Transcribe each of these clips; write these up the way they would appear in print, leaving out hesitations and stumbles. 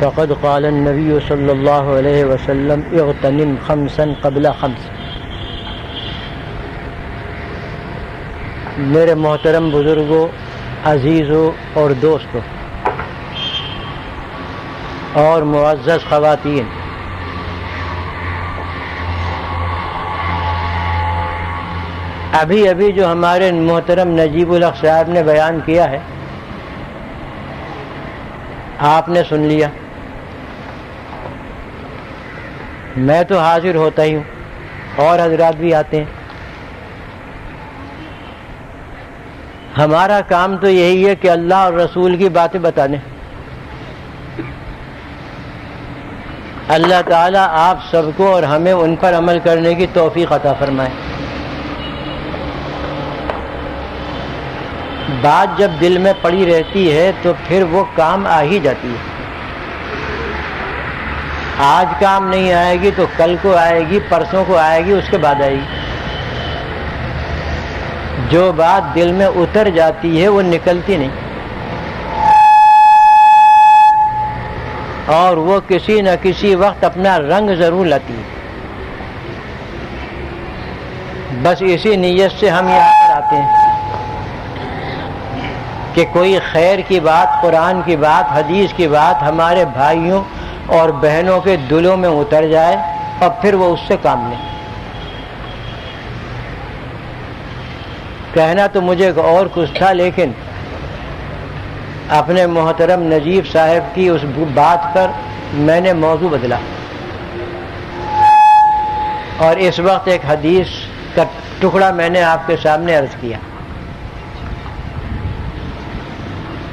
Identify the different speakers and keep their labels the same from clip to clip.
Speaker 1: فقد قال النبی صلی اللہ علیہ وسلم اغتنم خمسا قبل خمس. میرے محترم بزرگوں، عزیزوں اور دوستوں اور معزز خواتین، ابھی جو ہمارے محترم نجیب الحق صاحب نے بیان کیا ہے آپ نے سن لیا. میں تو حاضر ہوتا ہی ہوں اور حضرات بھی آتے ہیں. ہمارا کام تو یہی ہے کہ اللہ اور رسول کی باتیں بتانے. اللہ تعالیٰ آپ سب کو اور ہمیں ان پر عمل کرنے کی توفیق عطا فرمائے. بات جب دل میں پڑی رہتی ہے تو پھر وہ کام آ ہی جاتی ہے. آج کام نہیں آئے گی تو کل کو آئے گی، پرسوں کو آئے گی، اس کے بعد آئے گی. جو بات دل میں اتر جاتی ہے وہ نکلتی نہیں، اور وہ کسی نہ کسی وقت اپنا رنگ ضرور لاتی ہے. بس اسی نیت سے ہم یہاں پر آتے ہیں کہ کوئی خیر کی بات، قرآن کی بات، حدیث کی بات ہمارے بھائیوں اور بہنوں کے دلوں میں اتر جائے اور پھر وہ اس سے کام لیں. کہنا تو مجھے اور کچھ تھا، لیکن اپنے محترم نجیب صاحب کی اس بات پر میں نے موضوع بدلا، اور اس وقت ایک حدیث کا ٹکڑا میں نے آپ کے سامنے عرض کیا.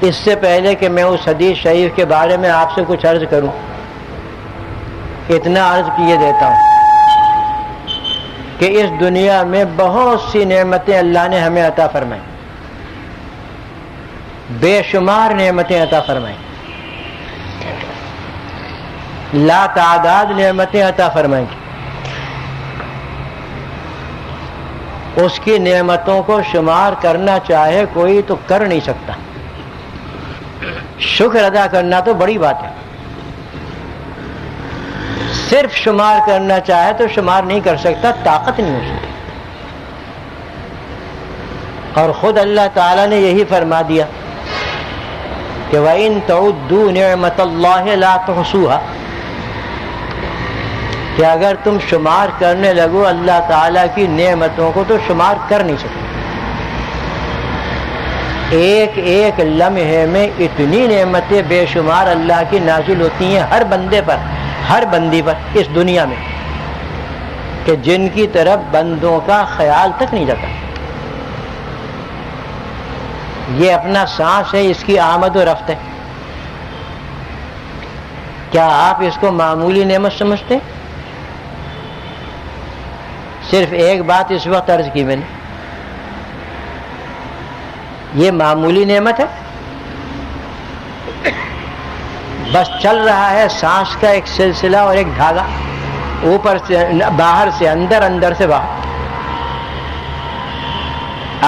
Speaker 1: اس سے پہلے کہ میں اس حدیث شریف کے بارے میں آپ سے کچھ عرض کروں، اتنا عرض کیے دیتا ہوں کہ اس دنیا میں بہت سی نعمتیں اللہ نے ہمیں عطا فرمائیں، بے شمار نعمتیں عطا فرمائیں، لا تعداد نعمتیں عطا فرمائیں. اس کی نعمتوں کو شمار کرنا چاہے کوئی تو کر نہیں سکتا. شکر ادا کرنا تو بڑی بات ہے، صرف شمار کرنا چاہے تو شمار نہیں کر سکتا، طاقت نہیں ہو سکتی. اور خود اللہ تعالیٰ نے یہی فرما دیا کہ وَإِن تَعُدُّوا نِعْمَةَ اللَّهِ لَا تُحْصُوهَا، کہ اگر تم شمار کرنے لگو اللہ تعالیٰ کی نعمتوں کو تو شمار کر نہیں سکتے. ایک ایک لمحے میں اتنی نعمتیں بے شمار اللہ کی نازل ہوتی ہیں ہر بندے پر، ہر بندی پر اس دنیا میں، کہ جن کی طرف بندوں کا خیال تک نہیں جاتا. یہ اپنا سانس ہے، اس کی آمد و رفت ہے. کیا آپ اس کو معمولی نعمت سمجھتے؟ صرف ایک بات اس وقت عرض کی میں نے، یہ معمولی نعمت ہے؟ بس چل رہا ہے سانس کا ایک سلسلہ اور ایک دھاگا، اوپر سے باہر سے اندر، اندر سے باہر.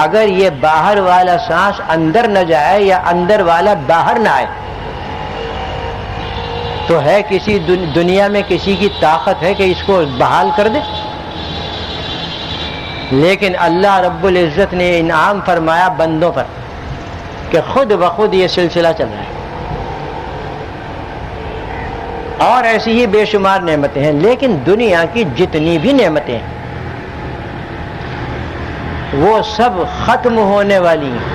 Speaker 1: اگر یہ باہر والا سانس اندر نہ جائے یا اندر والا باہر نہ آئے تو ہے کسی دنیا میں کسی کی طاقت ہے کہ اس کو بحال کر دے؟ لیکن اللہ رب العزت نے انعام فرمایا بندوں پر کہ خود بخود یہ سلسلہ چل رہا ہے. اور ایسی ہی بے شمار نعمتیں ہیں، لیکن دنیا کی جتنی بھی نعمتیں ہیں وہ سب ختم ہونے والی ہیں،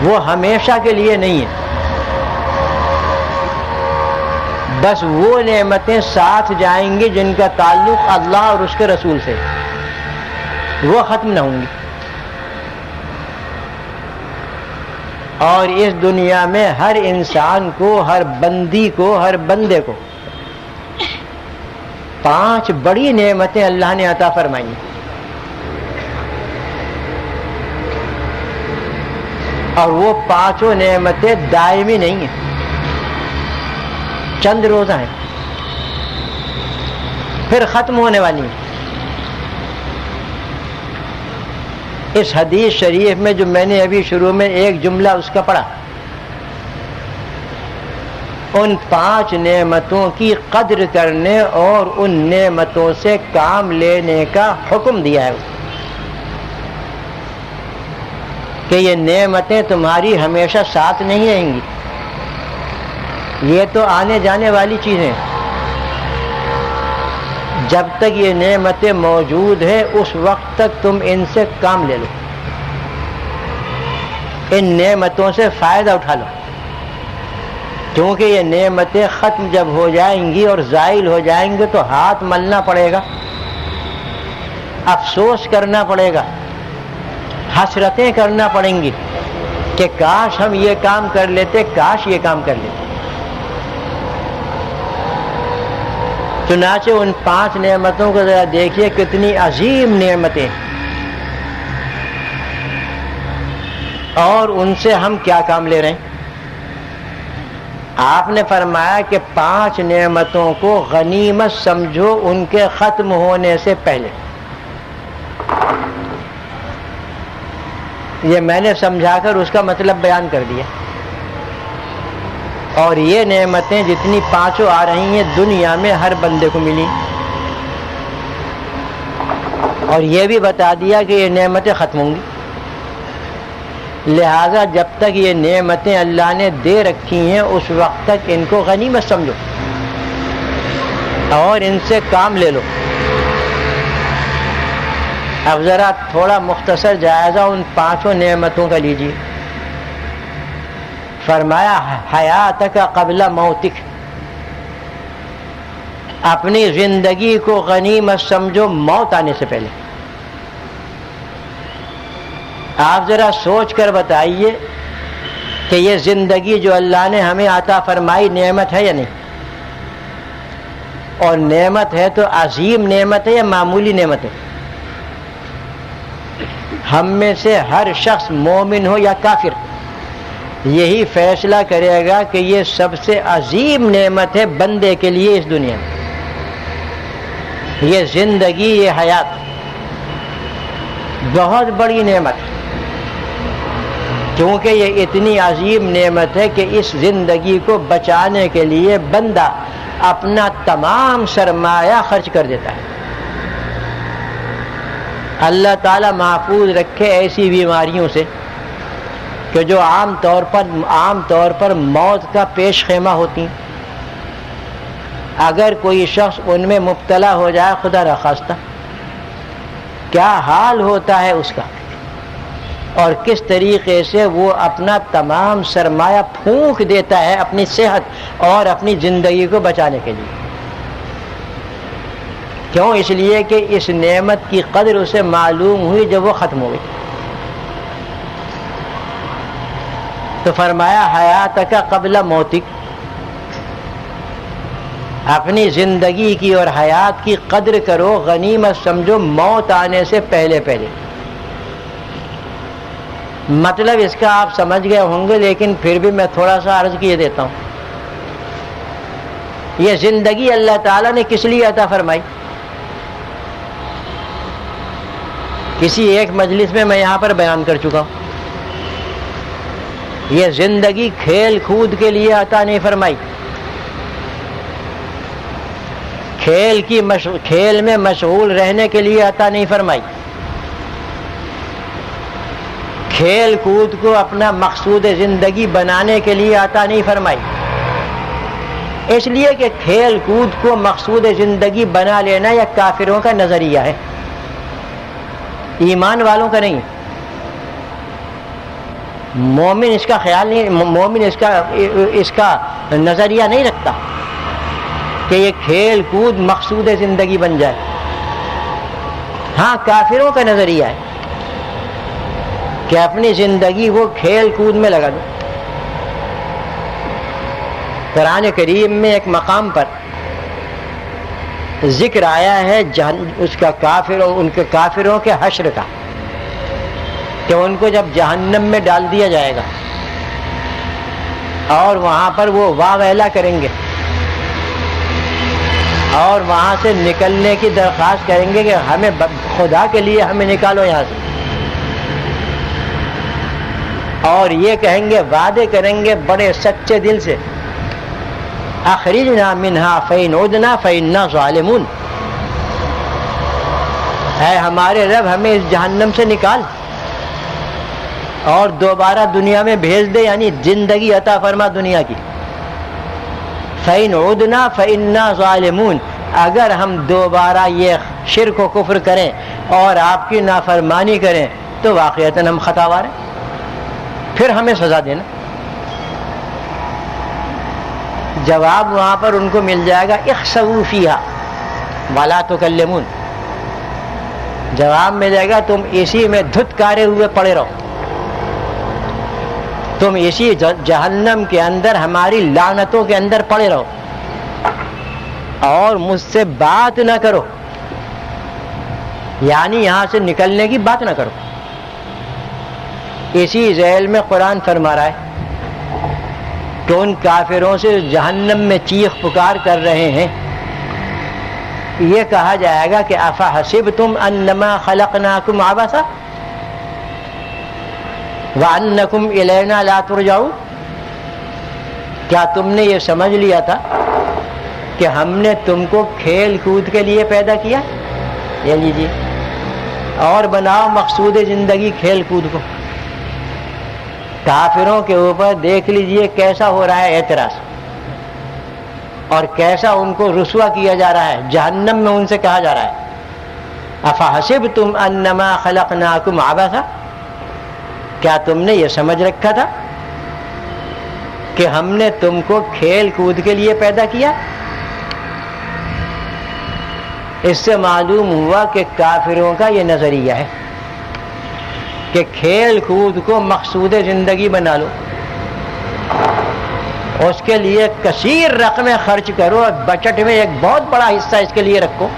Speaker 1: وہ ہمیشہ کے لیے نہیں ہیں. بس وہ نعمتیں ساتھ جائیں گی جن کا تعلق اللہ اور اس کے رسول سے، وہ ختم نہ ہوں گی. اور اس دنیا میں ہر انسان کو، ہر بندی کو، ہر بندے کو 5 بڑی نعمتیں اللہ نے عطا فرمائی ہیں. اور وہ 5 نعمتیں دائمی نہیں ہیں، چند روزہ ہیں، پھر ختم ہونے والی ہیں. اس حدیث شریف میں جو میں نے ابھی شروع میں ایک جملہ اس کا پڑھا ان 5 نعمتوں کی قدر کرنے اور ان نعمتوں سے کام لینے کا حکم دیا ہے کہ یہ نعمتیں تمہاری ہمیشہ ساتھ نہیں رہیں گی، یہ تو آنے جانے والی چیزیں، جب تک یہ نعمتیں موجود ہیں اس وقت تک تم ان سے کام لے لو، ان نعمتوں سے فائدہ اٹھا لو، کیونکہ یہ نعمتیں ختم جب ہو جائیں گی اور زائل ہو جائیں گے تو ہاتھ ملنا پڑے گا، افسوس کرنا پڑے گا، حسرتیں کرنا پڑیں گی کہ کاش ہم یہ کام کر لیتے، کاش یہ کام کر لیتے۔ چنانچہ ان 5 نعمتوں کو ذرا دیکھیے کتنی عظیم نعمتیں، اور ان سے ہم کیا کام لے رہے ہیں۔ آپ نے فرمایا کہ 5 نعمتوں کو غنیمت سمجھو ان کے ختم ہونے سے پہلے۔ یہ میں نے سمجھا کر اس کا مطلب بیان کر دیا، اور یہ نعمتیں جتنی 5 آ رہی ہیں دنیا میں ہر بندے کو ملی، اور یہ بھی بتا دیا کہ یہ نعمتیں ختم ہوں گی، لہذا جب تک یہ نعمتیں اللہ نے دے رکھی ہیں اس وقت تک ان کو غنیمت سمجھو اور ان سے کام لے لو۔ اب ذرا تھوڑا مختصر جائزہ ان 5 نعمتوں کا لیجیے۔ فرمایا حیاتک قبل موتک، اپنی زندگی کو غنیمت سمجھو موت آنے سے پہلے۔ آپ ذرا سوچ کر بتائیے کہ یہ زندگی جو اللہ نے ہمیں عطا فرمائی نعمت ہے یا نہیں؟ اور نعمت ہے تو عظیم نعمت ہے یا معمولی نعمت ہے؟ ہم میں سے ہر شخص مومن ہو یا کافر یہی فیصلہ کرے گا کہ یہ سب سے عظیم نعمت ہے بندے کے لیے اس دنیا میں، یہ زندگی، یہ حیات بہت بڑی نعمت ہے، کیونکہ یہ اتنی عظیم نعمت ہے کہ اس زندگی کو بچانے کے لیے بندہ اپنا تمام سرمایہ خرچ کر دیتا ہے۔ اللہ تعالیٰ محفوظ رکھے ایسی بیماریوں سے کہ جو عام طور پر موت کا پیش خیمہ ہوتی ہیں۔ اگر کوئی شخص ان میں مبتلا ہو جائے خدا نخواستہ، کیا حال ہوتا ہے اس کا، اور کس طریقے سے وہ اپنا تمام سرمایہ پھونک دیتا ہے اپنی صحت اور اپنی زندگی کو بچانے کے لیے۔ کیوں؟ اس لیے کہ اس نعمت کی قدر اسے معلوم ہوئی جب وہ ختم ہو گئی۔ تو فرمایا حیاتک قبل موتک، اپنی زندگی کی اور حیات کی قدر کرو، غنیمت سمجھو موت آنے سے پہلے پہلے۔ مطلب اس کا آپ سمجھ گئے ہوں گے، لیکن پھر بھی میں تھوڑا سا عرض کیے دیتا ہوں۔ یہ زندگی اللہ تعالیٰ نے کس لیے عطا فرمائی؟ کسی ایک مجلس میں یہاں پر بیان کر چکا ہوں، یہ زندگی کھیل کود کے لیے عطا نہیں فرمائی، کھیل میں مشغول رہنے کے لیے عطا نہیں فرمائی، کھیل کود کو اپنا مقصود زندگی بنانے کے لیے عطا نہیں فرمائی، اس لیے کہ کھیل کود کو مقصود زندگی بنا لینا یہ کافروں کا نظریہ ہے، ایمان والوں کا نہیں۔ مومن اس کا خیال نہیں، مومن اس کا نظریہ نہیں رکھتا کہ یہ کھیل کود مقصود زندگی بن جائے۔ ہاں کافروں کا نظریہ ہے کہ اپنی زندگی کو کھیل کود میں لگا دو۔ قرآن کریم میں ایک مقام پر ذکر آیا ہے اس کا ان کے کافروں کے حشر کا، کہ ان کو جب جہنم میں ڈال دیا جائے گا اور وہاں پر وہ واہ ویلا کریں گے اور وہاں سے نکلنے کی درخواست کریں گے کہ ہمیں خدا کے لیے ہمیں نکالو یہاں سے، اور یہ کہیں گے، وعدے کریں گے بڑے سچے دل سے اخرجنا منها فإن عدنا فإنا ظالمون، اے ہمارے رب ہمیں اس جہنم سے نکال اور دوبارہ دنیا میں بھیج دے، یعنی زندگی عطا فرما دنیا کی. فإن عدنا فإنا ظالمون، اگر ہم دوبارہ یہ شرک و کفر کریں اور آپ کی نافرمانی کریں تو واقعتاً ہم خطاوار ہیں، پھر ہمیں سزا دینا. جواب وہاں پر ان کو مل جائے گا اخسؤوا فیہا ولا تکلمون، جواب مل جائے گا تم اسی میں دھتکارے ہوئے پڑے رہو، تم اسی جہنم کے اندر ہماری لعنتوں کے اندر پڑے رہو اور مجھ سے بات نہ کرو، یعنی یہاں سے نکلنے کی بات نہ کرو. اسی ذیل میں قرآن فرما رہا ہے کہ ان کافروں سے جہنم میں چیخ پکار کر رہے ہیں، یہ کہا جائے گا کہ افحسبتم انما خلقناکم عبثا وانکم الینا لا ترجعون، کیا تم نے یہ سمجھ لیا تھا کہ ہم نے تم کو کھیل کود کے لیے پیدا کیا؟ یہ لیجیے اور بناؤ مقصود زندگی کھیل کود کو. کافروں کے اوپر دیکھ لیجئے کیسا ہو رہا ہے اعتراض اور کیسا ان کو رسوا کیا جا رہا ہے، جہنم میں ان سے کہا جا رہا ہے افحسبتم انما خلقناکم عبثا، کیا تم نے یہ سمجھ رکھا تھا کہ ہم نے تم کو کھیل کود کے لیے پیدا کیا؟ اس سے معلوم ہوا کہ کافروں کا یہ نظریہ ہے کہ کھیل کود کو مقصود زندگی بنا لو، اس کے لیے کثیر رقمیں خرچ کرو اور بجٹ میں ایک بہت بڑا حصہ اس کے لیے رکھو،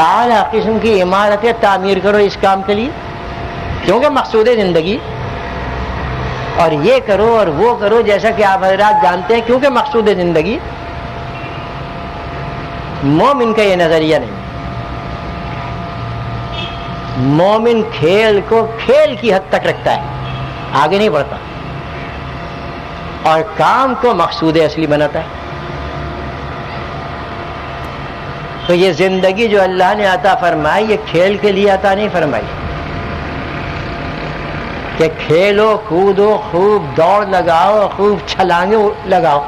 Speaker 1: اعلیٰ قسم کی عمارتیں تعمیر کرو اس کام کے لیے کیونکہ مقصود زندگی، اور یہ کرو اور وہ کرو جیسا کہ آپ حضرات جانتے ہیں کیونکہ مقصود زندگی. مومن کا یہ نظریہ نہیں، مومن کھیل کو کھیل کی حد تک رکھتا ہے، آگے نہیں بڑھتا، اور کام کو مقصود اصلی بناتا ہے. تو یہ زندگی جو اللہ نے عطا فرمائی یہ کھیل کے لیے عطا نہیں فرمائی کہ کھیلو کودو خوب دوڑ لگاؤ خوب چھلانگیں لگاؤ،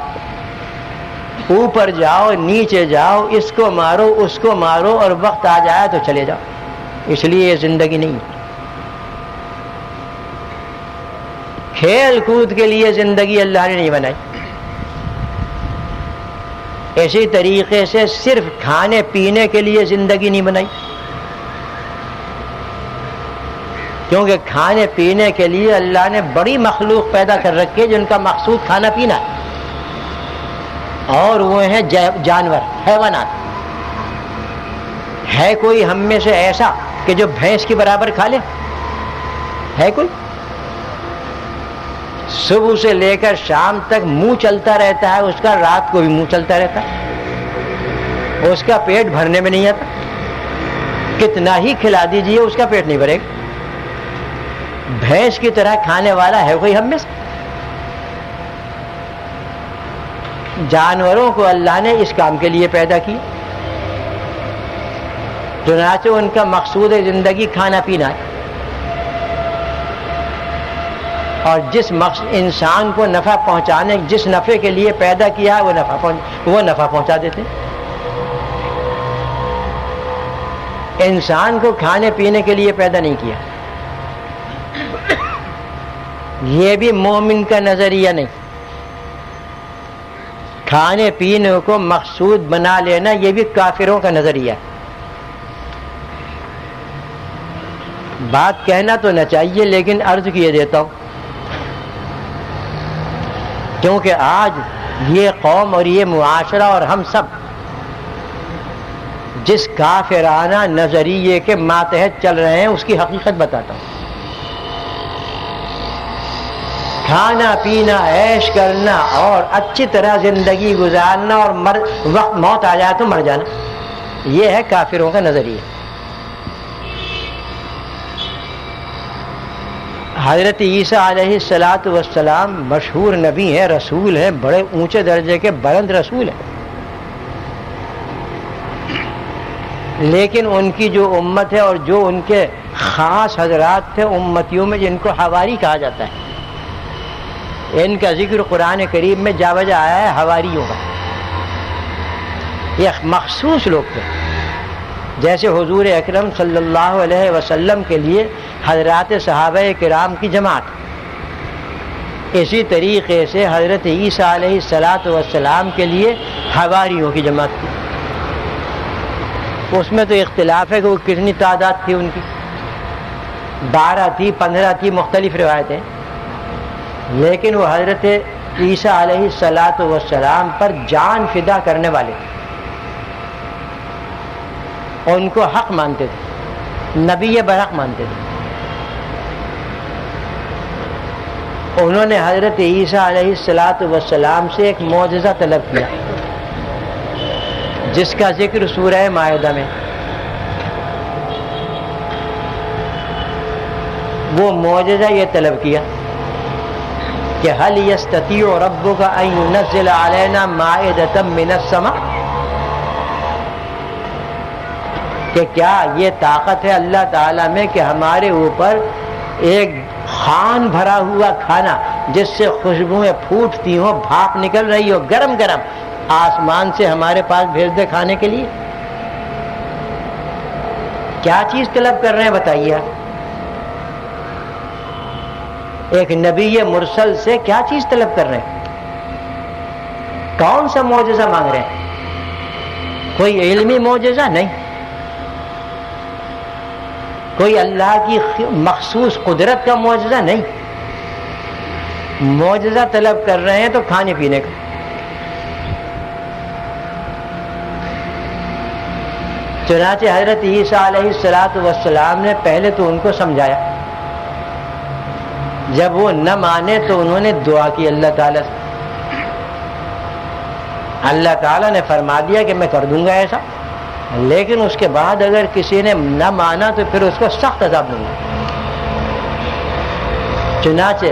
Speaker 1: اوپر جاؤ نیچے جاؤ، اس کو مارو اس کو مارو اور وقت آ جائے تو چلے جاؤ. اس لیے یہ زندگی نہیں، کھیل کود کے لیے زندگی اللہ نے نہیں بنائی. اسی طریقے سے صرف کھانے پینے کے لیے زندگی نہیں بنائی، کیونکہ کھانے پینے کے لیے اللہ نے بڑی مخلوق پیدا کر رکھی ہے جن کا مقصود کھانا پینا ہے، اور وہ ہیں جانور حیوانات. ہے کوئی ہم میں سے ایسا کہ جو بھینس کی برابر کھا لے؟ ہے کوئی؟ صبح سے لے کر شام تک منہ چلتا رہتا ہے اس کا، رات کو بھی منہ چلتا رہتا ہے، اس کا پیٹ بھرنے میں نہیں آتا، کتنا ہی کھلا دیجئے اس کا پیٹ نہیں بھرے گا. بھینس کی طرح کھانے والا ہے کوئی ہم میں سے؟ جانوروں کو اللہ نے اس کام کے لیے پیدا کی، چنانچہ ان کا مقصود زندگی کھانا پینا ہے، اور جس انسان کو نفع پہنچانے، جس نفع کے لیے پیدا کیا ہے وہ نفع پہنچا دیتے. انسان کو کھانے پینے کے لیے پیدا نہیں کیا. یہ بھی مومن کا نظریہ نہیں. کھانے پینے کو مقصود بنا لینا یہ بھی کافروں کا نظریہ ہے. بات کہنا تو نہ چاہیے لیکن عرض کیے دیتا ہوں، کیونکہ آج یہ قوم اور یہ معاشرہ اور ہم سب جس کافرانہ نظریے کے ماتحت چل رہے ہیں اس کی حقیقت بتاتا ہوں. کھانا پینا عیش کرنا اور اچھی طرح زندگی گزارنا اور وقت موت آ جائے تو مر جانا، یہ ہے کافروں کا نظریہ. حضرت عیسیٰ علیہ السلام مشہور نبی ہیں، رسول ہیں، بڑے اونچے درجے کے بلند رسول ہیں، لیکن ان کی جو امت ہے اور جو ان کے خاص حضرات تھے امتیوں میں، جن کو حواری کہا جاتا ہے، ان کا ذکر قرآن کریم میں جا بجا آیا ہے حواریوں کا۔ یہ مخصوص لوگ تھے، جیسے حضور اکرم صلی اللہ علیہ وسلم کے لیے حضرات صحابہ کرام کی جماعت، اسی طریقے سے حضرت عیسیٰ علیہ السلام کے لیے حواریوں کی جماعت تھی۔ اس میں تو اختلاف ہے کہ وہ کتنی تعداد تھی ان کی، 12 تھی، 15 تھی، مختلف روایتیں، لیکن وہ حضرت عیسیٰ علیہ السلام پر جان فدا کرنے والے تھے، ان کو حق مانتے تھے، نبی برحق مانتے تھے۔ انہوں نے حضرت عیسیٰ علیہ السلام سے ایک معجزہ طلب کیا، جس کا ذکر سورہ مائدہ میں۔ وہ معجزہ یہ طلب کیا کہ هل يستطيع ربك ان ينزل علينا مائدة من السماء، کہ کیا یہ طاقت ہے اللہ تعالیٰ میں کہ ہمارے اوپر ایک خوان بھرا ہوا کھانا جس سے خوشبوئیں پھوٹتی ہوں، بھاپ نکل رہی ہو، گرم گرم، آسمان سے ہمارے پاس بھیج دے کھانے کے لیے؟ کیا چیز طلب کر رہے ہیں بتائیے؟ ایک نبی مرسل سے کیا چیز طلب کر رہے ہیں؟ کون سا معجزہ مانگ رہے ہیں؟ کوئی علمی معجزہ نہیں، کوئی اللہ کی مخصوص قدرت کا معجزہ نہیں، معجزہ طلب کر رہے ہیں تو کھانے پینے کا۔ چنانچہ حضرت عیسیٰ علیہ السلام نے پہلے تو ان کو سمجھایا، جب وہ نہ مانے تو انہوں نے دعا کی اللہ تعالیٰ سے، اللہ تعالیٰ نے فرما دیا کہ میں کر دوں گا ایسا، لیکن اس کے بعد اگر کسی نے نہ مانا تو پھر اس کو سخت عذاب دوں گا۔ چنانچہ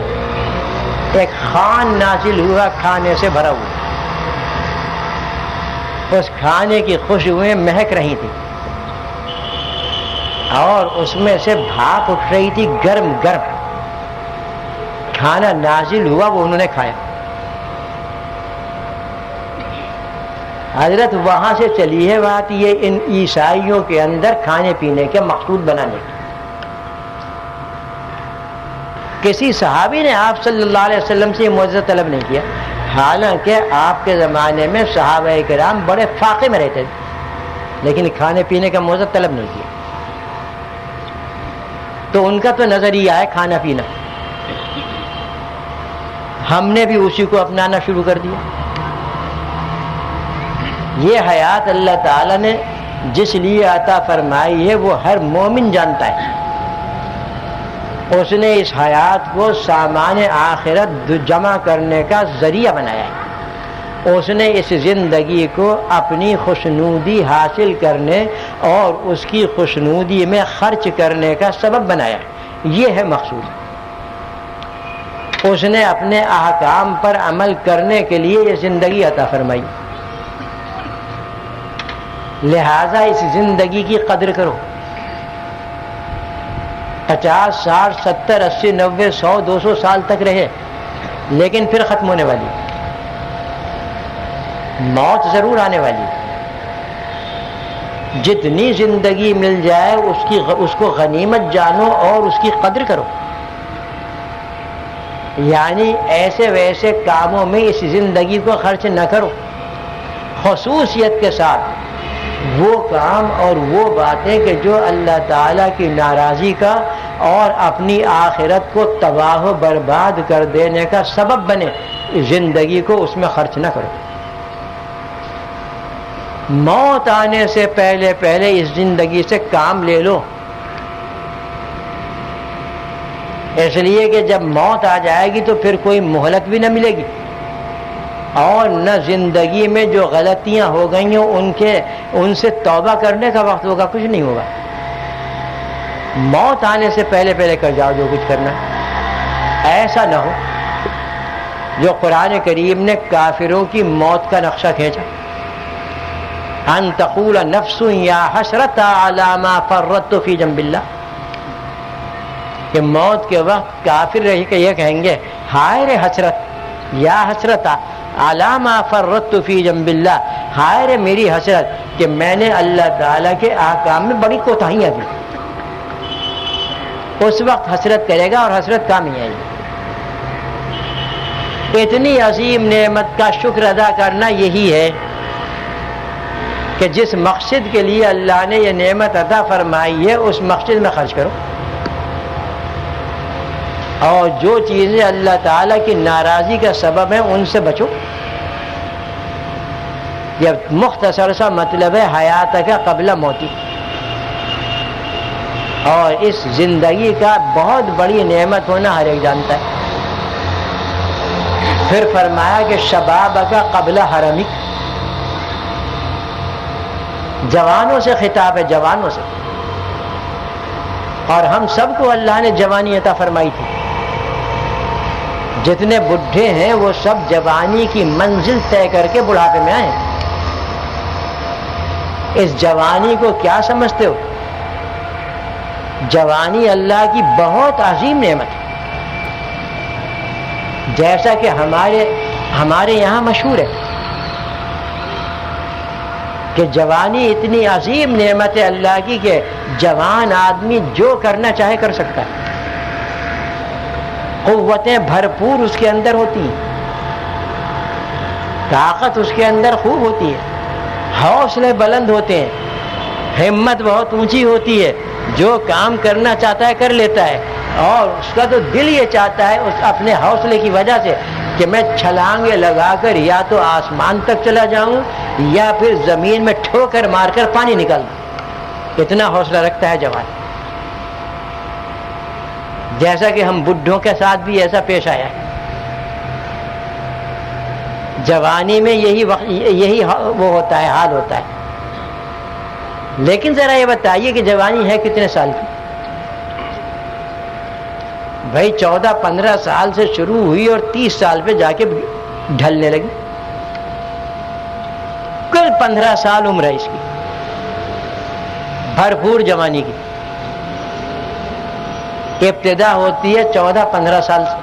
Speaker 1: ایک خوان نازل ہوا کھانے سے بھرا ہوا، اس کھانے کی خوشبوئیں مہک رہی تھی اور اس میں سے بھاپ اٹھ رہی تھی گرم گرم۔ کھانا نازل ہوا، وہ انہوں نے کھایا۔ حضرت وہاں سے چلی ہے بات یہ ان عیسائیوں کے اندر کھانے پینے کے مقصود بنانے کی۔ کسی صحابی نے آپ صلی اللہ علیہ وسلم سے یہ معجزہ طلب نہیں کیا، حالانکہ آپ کے زمانے میں صحابہ کرام بڑے فاقے میں رہتے تھے، لیکن کھانے پینے کا معجزہ طلب نہیں کیا۔ تو ان کا تو نظریہ ہے کھانا پینا، ہم نے بھی اسی کو اپنانا شروع کر دیا۔ یہ حیات اللہ تعالیٰ نے جس لیے عطا فرمائی ہے وہ ہر مومن جانتا ہے، اس نے اس حیات کو سامان آخرت جمع کرنے کا ذریعہ بنایا ہے، اس نے اس زندگی کو اپنی خوشنودی حاصل کرنے اور اس کی خوشنودی میں خرچ کرنے کا سبب بنایا ہے، یہ ہے مقصود۔ اس نے اپنے احکام پر عمل کرنے کے لیے یہ زندگی عطا فرمائی، لہذا اس زندگی کی قدر کرو۔ 50 60 70 80 90 100 200 سال تک رہے، لیکن پھر ختم ہونے والی، موت ضرور آنے والی۔ جتنی زندگی مل جائے اس کو غنیمت جانو اور اس کی قدر کرو، یعنی ایسے ویسے کاموں میں اس زندگی کو خرچ نہ کرو، خصوصیت کے ساتھ وہ کام اور وہ باتیں کہ جو اللہ تعالیٰ کی ناراضی کا اور اپنی آخرت کو تباہ و برباد کر دینے کا سبب بنے، زندگی کو اس میں خرچ نہ کرو۔ موت آنے سے پہلے پہلے اس زندگی سے کام لے لو، اس لیے کہ جب موت آ جائے گی تو پھر کوئی مہلت بھی نہ ملے گی، اور نہ زندگی میں جو غلطیاں ہو گئی ہیں ان سے توبہ کرنے کا وقت ہوگا، کچھ نہیں ہوگا۔ موت آنے سے پہلے پہلے کر جاؤ جو کچھ کرنا ہے۔ ایسا نہ ہو جو قرآن کریم نے کافروں کی موت کا نقشہ کھینچا، ان تقول نفس یا حسرت علی ما فرطت فی جنب اللہ، کہ موت کے وقت کافر رہ کے یہ کہیں گے ہائے رے حسرت، یا حسرت علی ما فرطت فی جنب اللہ، ہائے رے میری حسرت کہ میں نے اللہ تعالیٰ کے احکام میں بڑی کوتاہیاں کی۔ اس وقت حسرت کرے گا اور حسرت کام ہی آئے گی۔ اتنی عظیم نعمت کا شکر ادا کرنا یہی ہے کہ جس مقصد کے لیے اللہ نے یہ نعمت عطا فرمائی ہے اس مقصد میں خرچ کرو، اور جو چیزیں اللہ تعالیٰ کی ناراضی کا سبب ہیں ان سے بچو۔ یہ مختصر سا مطلب ہے حیات کا قبل موتی، اور اس زندگی کا بہت بڑی نعمت ہونا ہر ایک جانتا ہے۔ پھر فرمایا کہ شباب کا قبل حرمی، جوانوں سے خطاب ہے، جوانوں سے، اور ہم سب کو اللہ نے جوانی عطا فرمائی تھی۔ جتنے بڈھے ہیں وہ سب جوانی کی منزل طے کر کے بڑھاپے میں آئے ہیں۔ اس جوانی کو کیا سمجھتے ہو؟ جوانی اللہ کی بہت عظیم نعمت ہے، جیسا کہ ہمارے یہاں مشہور ہے کہ جوانی اتنی عظیم نعمت ہے اللہ کی کہ جوان آدمی جو کرنا چاہے کر سکتا ہے، قوتیں بھرپور اس کے اندر ہوتی ہیں، طاقت اس کے اندر خوب ہوتی ہے، حوصلے بلند ہوتے ہیں، ہمت بہت اونچی ہوتی ہے، جو کام کرنا چاہتا ہے کر لیتا ہے، اور اس کا تو دل یہ چاہتا ہے اس اپنے حوصلے کی وجہ سے کہ میں چھلانگیں لگا کر یا تو آسمان تک چلا جاؤں یا پھر زمین میں ٹھوکر مار کر پانی نکال دوں۔ اتنا حوصلہ رکھتا ہے جوان، جیسا کہ ہم بڈھوں کے ساتھ بھی ایسا پیش آیا ہے۔ جوانی میں یہی وہ ہوتا ہے، حال ہوتا ہے۔ لیکن ذرا یہ بتائیے کہ جوانی ہے کتنے سال کی؟ بھائی 14-15 سال سے شروع ہوئی اور 30 سال پہ جا کے ڈھلنے لگی، کل 15 سال عمر ہے اس کی، بھرپور جوانی کی۔ ابتدا ہوتی ہے 14-15 سال سے،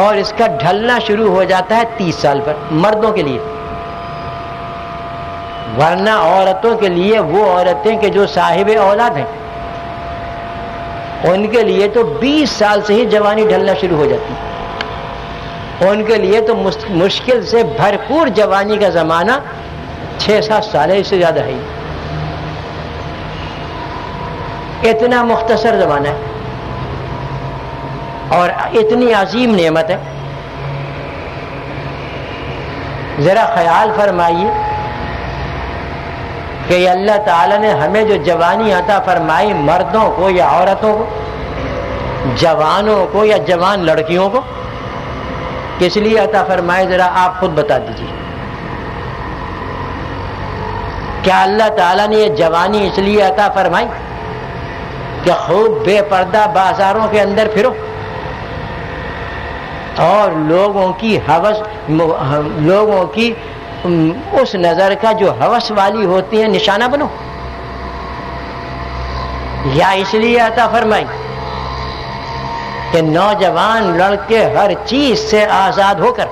Speaker 1: اور اس کا ڈھلنا شروع ہو جاتا ہے 30 سال پر، مردوں کے لیے۔ ورنہ عورتوں کے لیے، وہ عورتیں کہ جو صاحب اولاد ہیں، ان کے لیے تو 20 سال سے ہی جوانی ڈھلنا شروع ہو جاتی ہے۔ ان کے لیے تو مشکل سے بھرپور جوانی کا زمانہ 6-7 سال ہے، اس سے زیادہ ہے۔ اتنا مختصر زمانہ ہے اور اتنی عظیم نعمت ہے۔ ذرا خیال فرمائیے کہ اللہ تعالیٰ نے ہمیں جو جوانی عطا فرمائی، مردوں کو یا عورتوں کو، جوانوں کو یا جوان لڑکیوں کو، کس لیے عطا فرمائے؟ ذرا آپ خود بتا دیجیے۔ کیا اللہ تعالیٰ نے یہ جوانی اس لیے عطا فرمائی کہ خوب بے پردہ بازاروں کے اندر پھرو اور لوگوں کی ہوس، لوگوں کی اس نظر کا جو ہوس والی ہوتی ہے نشانہ بنو؟ یا اس لیے عطا فرمائی کہ نوجوان لڑکے ہر چیز سے آزاد ہو کر،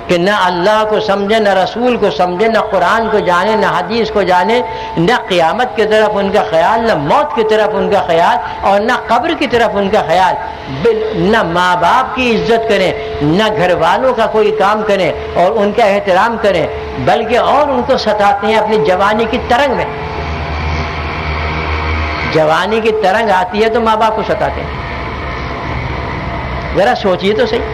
Speaker 1: کہ نہ اللہ کو سمجھے، نہ رسول کو سمجھے، نہ قرآن کو جانے، نہ حدیث کو جانے، نہ قیامت کی طرف ان کا خیال، نہ موت کی طرف ان کا خیال، اور نہ قبر کی طرف ان کا خیال، نہ ماں باپ کی عزت کریں، نہ گھر والوں کا کوئی کام کریں اور ان کا احترام کریں، بلکہ اور ان کو ستاتے ہیں اپنی جوانی کی ترنگ میں۔ جوانی کی ترنگ آتی ہے تو ماں باپ کو ستاتے ہیں۔ ذرا سوچیے تو صحیح،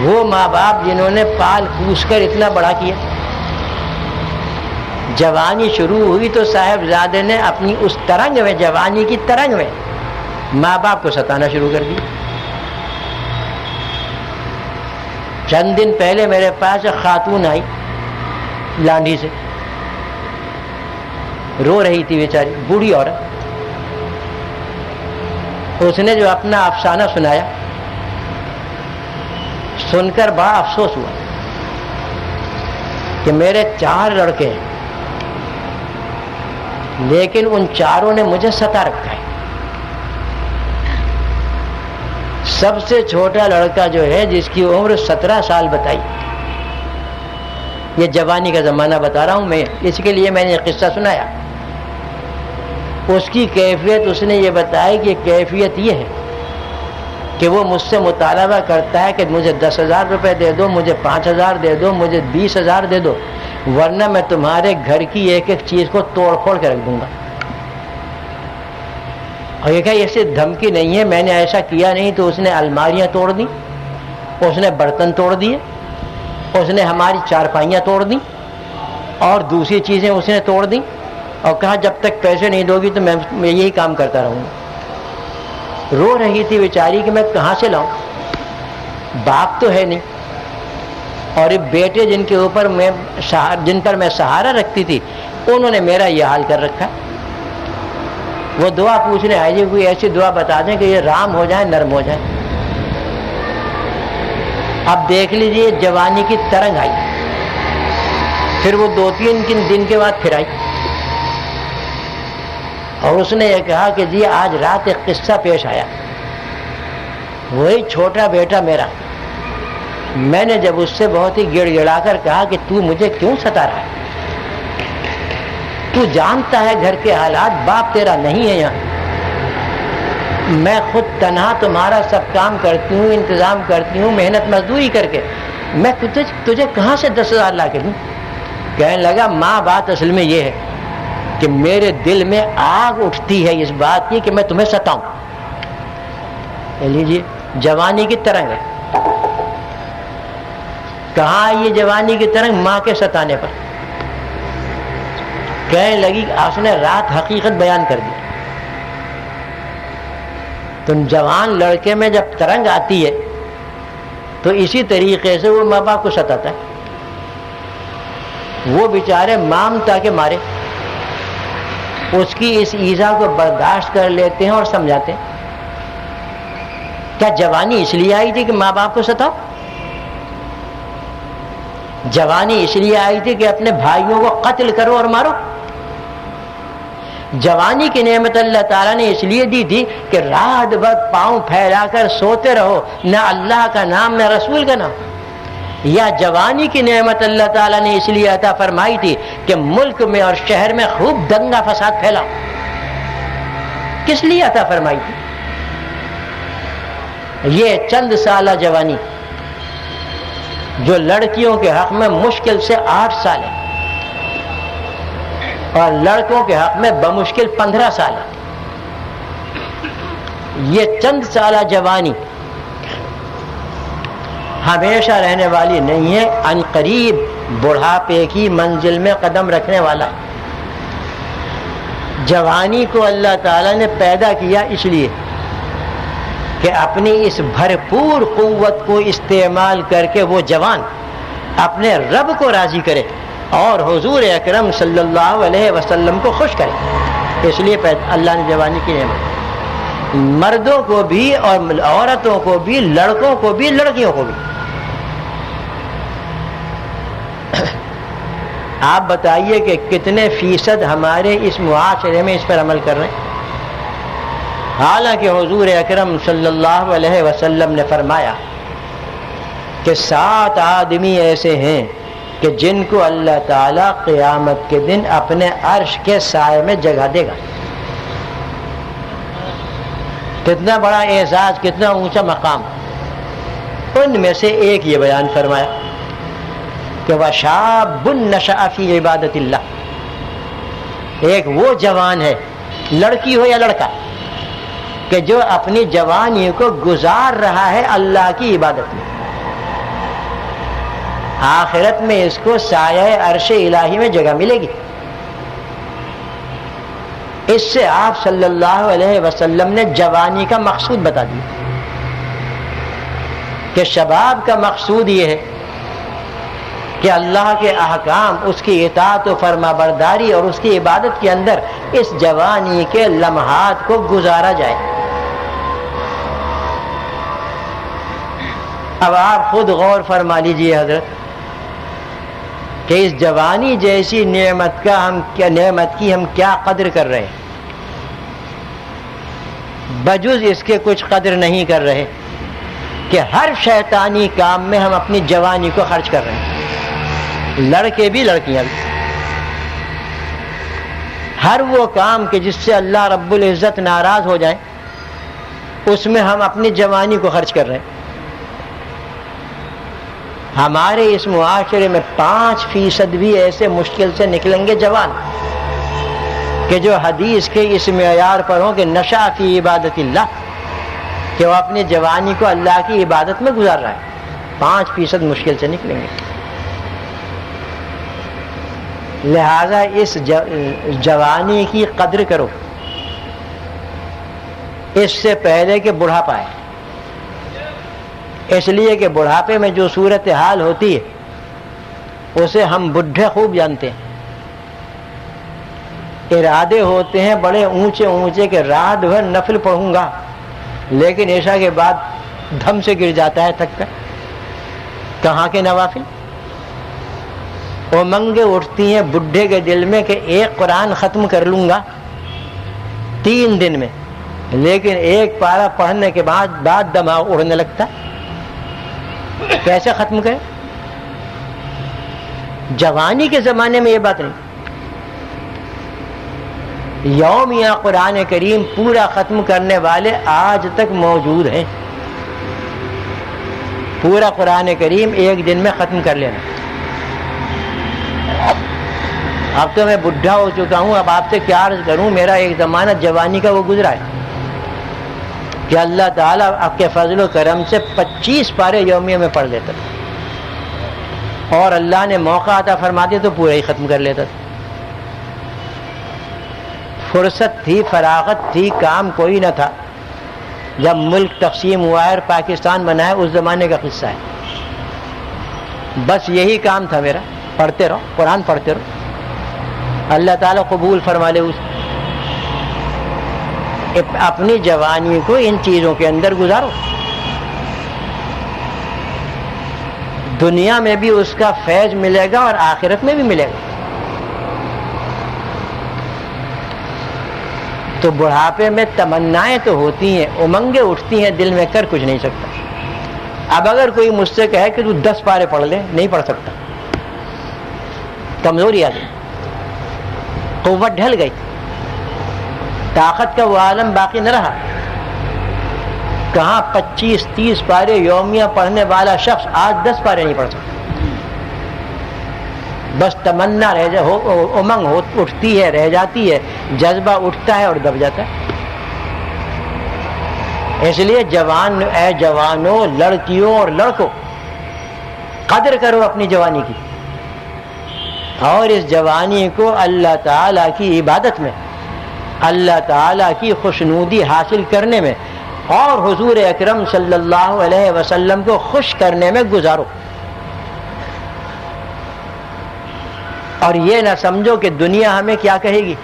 Speaker 1: وہ ماں باپ جنہوں نے پال پوس کر اتنا بڑا کیا، جوانی شروع ہوئی تو صاحبزادے نے اپنی اس ترنگ میں، جوانی کی ترنگ میں، ماں باپ کو ستانا شروع کر دیا۔ چند دن پہلے میرے پاس ایک خاتون آئی لانڈھی سے، رو رہی تھی بیچاری، بوڑھی عورت، اس نے جو اپنا افسانہ سنایا سن کر بڑا افسوس ہوا کہ میرے 4 لڑکے ہیں لیکن ان چاروں نے مجھے ستا رکھا ہے. سب سے چھوٹا لڑکا جو ہے جس کی عمر 17 سال بتائی، یہ جوانی کا زمانہ بتا رہا ہوں میں، اس کے لیے میں نے یہ قصہ سنایا. اس کی کیفیت اس نے یہ بتائی کہ کیفیت یہ ہے کہ وہ مجھ سے مطالبہ کرتا ہے کہ مجھے 10,000 روپے دے دو، مجھے 5,000 دے دو، مجھے 20,000 دے دو، ورنہ میں تمہارے گھر کی ایک ایک چیز کو توڑ پھوڑ کے رکھ دوں گا. اور یہ کہ ایسی دھمکی نہیں ہے، میں نے ایسا کیا نہیں. تو اس نے الماریاں توڑ دیں، اس نے برتن توڑ دیے، اس نے ہماری چارپائیاں توڑ دیں اور دوسری چیزیں اس نے توڑ دیں اور کہا جب تک پیسے نہیں دو گی تو میں یہی کام کرتا رہوں گا. رو رہی تھی بیچاری کہ میں کہاں سے لاؤں، باپ تو ہے نہیں، اور بیٹے جن کے اوپر جن پر میں سہارا رکھتی تھی انہوں نے میرا یہ حال کر رکھا. وہ دعا پوچھنے آئی جی کوئی ایسی دعا بتا دیں کہ یہ رام ہو جائے، نرم ہو جائے. اب دیکھ لیجیے جوانی کی ترنگ آئی، پھر وہ 2-3 دن کے بعد پھر آئی اور اس نے یہ کہا کہ جی آج رات ایک قصہ پیش آیا. وہی چھوٹا بیٹا میرا، میں نے جب اس سے بہت ہی گڑ گڑا کر کہا کہ تو مجھے کیوں ستا رہا ہے، تو جانتا ہے گھر کے حالات، باپ تیرا نہیں ہے یہاں، میں خود تنہا تمہارا سب کام کرتی ہوں، انتظام کرتی ہوں محنت مزدوری کر کے، میں تجھے کہاں سے 10,000 لا کے دوں. کہنے لگا ماں بات اصل میں یہ ہے کہ میرے دل میں آگ اٹھتی ہے اس بات کی کہ میں تمہیں ستاؤں. لیجیے جوانی کی ترنگ ہے. کہاں آئی یہ جوانی کی ترنگ؟ ماں کے ستانے پر. کہنے لگی اس نے رات حقیقت بیان کر دی. تو جوان لڑکے میں جب ترنگ آتی ہے تو اسی طریقے سے وہ ماں باپ کو ستاتا ہے. وہ بیچارے مامتا کے مارے اس کی اس ایذا کو برداشت کر لیتے ہیں اور سمجھاتے ہیں. کیا جوانی اس لیے آئی تھی کہ ماں باپ کو ستاؤ؟ جوانی اس لیے آئی تھی کہ اپنے بھائیوں کو قتل کرو اور مارو؟ جوانی کی نعمت اللہ تعالیٰ نے اس لیے دی تھی کہ رات بھر پاؤں پھیلا کر سوتے رہو، نہ اللہ کا نام نہ رسول کا نام. یا جوانی کی نعمت اللہ تعالیٰ نے اس لیے عطا فرمائی تھی کہ ملک میں اور شہر میں خوب دنگا فساد پھیلاؤ؟ کس لیے عطا فرمائی تھی؟ یہ چند سالہ جوانی جو لڑکیوں کے حق میں مشکل سے 8 سال ہے اور لڑکوں کے حق میں بمشکل 15 سال ہے. یہ چند سالہ جوانی ہمیشہ رہنے والی نہیں ہے، ان قریب بڑھاپے کی منزل میں قدم رکھنے والا. جوانی کو اللہ تعالیٰ نے پیدا کیا اس لیے کہ اپنی اس بھرپور قوت کو استعمال کر کے وہ جوان اپنے رب کو راضی کرے اور حضور اکرم صلی اللہ علیہ وسلم کو خوش کرے. اس لیے اللہ نے جوانی کی نعمت مردوں کو بھی اور عورتوں کو بھی، لڑکوں کو بھی، لڑکیوں کو بھی. آپ بتائیے کہ کتنے فیصد ہمارے اس معاشرے میں اس پر عمل کر رہے ہیں؟ حالانکہ حضور اکرم صلی اللہ علیہ وسلم نے فرمایا کہ 7 آدمی ایسے ہیں کہ جن کو اللہ تعالیٰ قیامت کے دن اپنے عرش کے سائے میں جگہ دے گا. کتنا بڑا اعزاز، کتنا اونچا مقام. ان میں سے ایک یہ بیان فرمایا کہ وَشَابٌ نَشَأَ فِي عِبَادَةِ اللَّهِ. ایک وہ جوان ہے، لڑکی ہو یا لڑکا، کہ جو اپنی جوانی کو گزار رہا ہے اللہ کی عبادت میں. آخرت میں اس کو سایہ عرش الہی میں جگہ ملے گی. اس سے آپ صلی اللہ علیہ وسلم نے جوانی کا مقصود بتا دیا کہ شباب کا مقصود یہ ہے کہ اللہ کے احکام، اس کی اطاعت و فرما برداری اور اس کی عبادت کے اندر اس جوانی کے لمحات کو گزارا جائے. اب آپ خود غور فرما لیجیے حضرت کہ اس جوانی جیسی نعمت کی ہم کیا قدر کر رہے ہیں، بجز اس کے کچھ قدر نہیں کر رہے کہ ہر شیطانی کام میں ہم اپنی جوانی کو خرچ کر رہے ہیں، لڑکے بھی لڑکیاں بھی۔ ہر وہ کام کہ جس سے اللہ رب العزت ناراض ہو جائے اس میں ہم اپنی جوانی کو خرچ کر رہے ہیں۔ ہمارے اس معاشرے میں 5% بھی ایسے مشکل سے نکلیں گے جوان کہ جو حدیث کے اس معیار پر ہوں کہ نشا فی عبادت اللہ، کہ وہ اپنی جوانی کو اللہ کی عبادت میں گزار رہا ہے، 5% مشکل سے نکلیں گے۔ لہذا اس جوانی کی قدر کرو اس سے پہلے کہ بڑھاپا آئے، اس لیے کہ بڑھاپے میں جو صورتحال ہوتی ہے اسے ہم بڈھے خوب جانتے ہیں۔ ارادے ہوتے ہیں بڑے اونچے اونچے کہ رات بھر نفل پڑھوں گا، لیکن عشاء کے بعد دھم سے گر جاتا ہے تھک کر۔ کہاں کے نوافل؟ امنگیں اٹھتی ہیں بڈھے کے دل میں کہ ایک قرآن ختم کر لوں گا 3 دن میں، لیکن ایک پارہ پڑھنے کے بعد دماغ اڑنے لگتا ہے۔ کیسے ختم کرے؟ جوانی کے زمانے میں یہ بات نہیں۔ یومیہ قرآن کریم پورا ختم کرنے والے آج تک موجود ہیں۔ پورا قرآن کریم ایک دن میں ختم کر لینا۔ اب تو میں بڈھا ہو چکا ہوں، اب آپ سے کیا عرض کروں، میرا ایک زمانہ جوانی کا وہ گزرا ہے کہ اللہ تعالیٰ آپ کے فضل و کرم سے 25 پارے یومیہ میں پڑھ لیتا تھا، اور اللہ نے موقع عطا فرما دیا تو پورا ہی ختم کر لیتا تھا۔ فرصت تھی، فراغت تھی، کام کوئی نہ تھا۔ جب ملک تقسیم ہوا ہے اور پاکستان بنا ہے اس زمانے کا قصہ ہے، بس یہی کام تھا میرا، پڑھتے رہو قرآن پڑھتے رہو، اللہ تعالیٰ قبول فرما لے۔ اپنی جوانی کو ان چیزوں کے اندر گزارو، دنیا میں بھی اس کا فیض ملے گا اور آخرت میں بھی ملے گا۔ تو بڑھاپے میں تمنائیں تو ہوتی ہیں، امنگیں اٹھتی ہیں دل میں، کر کچھ نہیں سکتا۔ اب اگر کوئی مجھ سے کہے کہ تو 10 پارے پڑھ لے، نہیں پڑھ سکتا، کمزوری آ گئی، قوت ڈھل گئی، طاقت کا وہ عالم باقی نہ رہا۔ کہاں 25-30 پارے یومیہ پڑھنے والا شخص آج 10 پارے نہیں پڑھ سکتا۔ بس تمنا رہ جا، امنگ اٹھتی ہے، رہ جاتی ہے، جذبہ اٹھتا ہے اور دب جاتا ہے۔ اس لیے اے جوانوں، لڑکیوں اور لڑکوں، قدر کرو اپنی جوانی کی، اور اس جوانی کو اللہ تعالیٰ کی عبادت میں، اللہ تعالیٰ کی خوشنودی حاصل کرنے میں اور حضور اکرم صلی اللہ علیہ وسلم کو خوش کرنے میں گزارو۔ اور یہ نہ سمجھو کہ دنیا ہمیں کیا کہے گی۔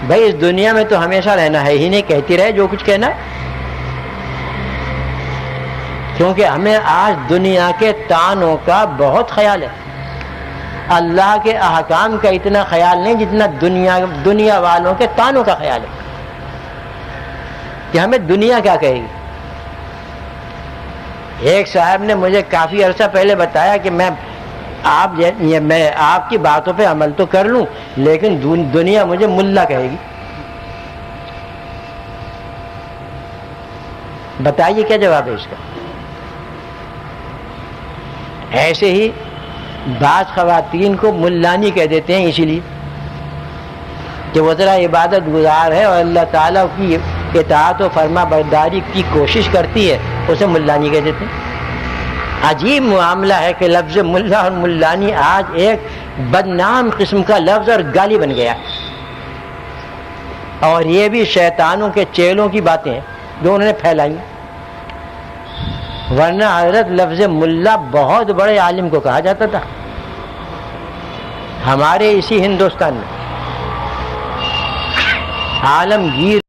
Speaker 1: بھائی اس دنیا میں تو ہمیشہ رہنا ہے ہی نہیں، کہتی رہے جو کچھ کہنا، کیونکہ ہمیں آج دنیا کے تانوں کا بہت خیال ہے، اللہ کے احکام کا اتنا خیال نہیں جتنا دنیا والوں کے تانوں کا خیال ہے کہ ہمیں دنیا کیا کہے گی۔ ایک صاحب نے مجھے کافی عرصہ پہلے بتایا کہ میں آپ کی باتوں پہ عمل تو کر لوں، لیکن دنیا مجھے ملا کہے گی۔ بتائیے کیا جواب ہے اس کا؟ ایسے ہی بعض خواتین کو ملانی کہہ دیتے ہیں، اسی لیے کہ وہ ذرا عبادت گزار ہے اور اللہ تعالیٰ کی اطاعت و فرما برداری کی کوشش کرتی ہے، اسے ملانی کہہ دیتے ہیں۔ عجیب معاملہ ہے کہ لفظ ملا اور ملانی آج ایک بدنام قسم کا لفظ اور گالی بن گیا، اور یہ بھی شیطانوں کے چیلوں کی باتیں ہیں جو انہوں نے پھیلائی، ورنہ حضرت لفظ ملا بہت بڑے عالم کو کہا جاتا تھا ہمارے اسی ہندوستان میں۔ عالمگیر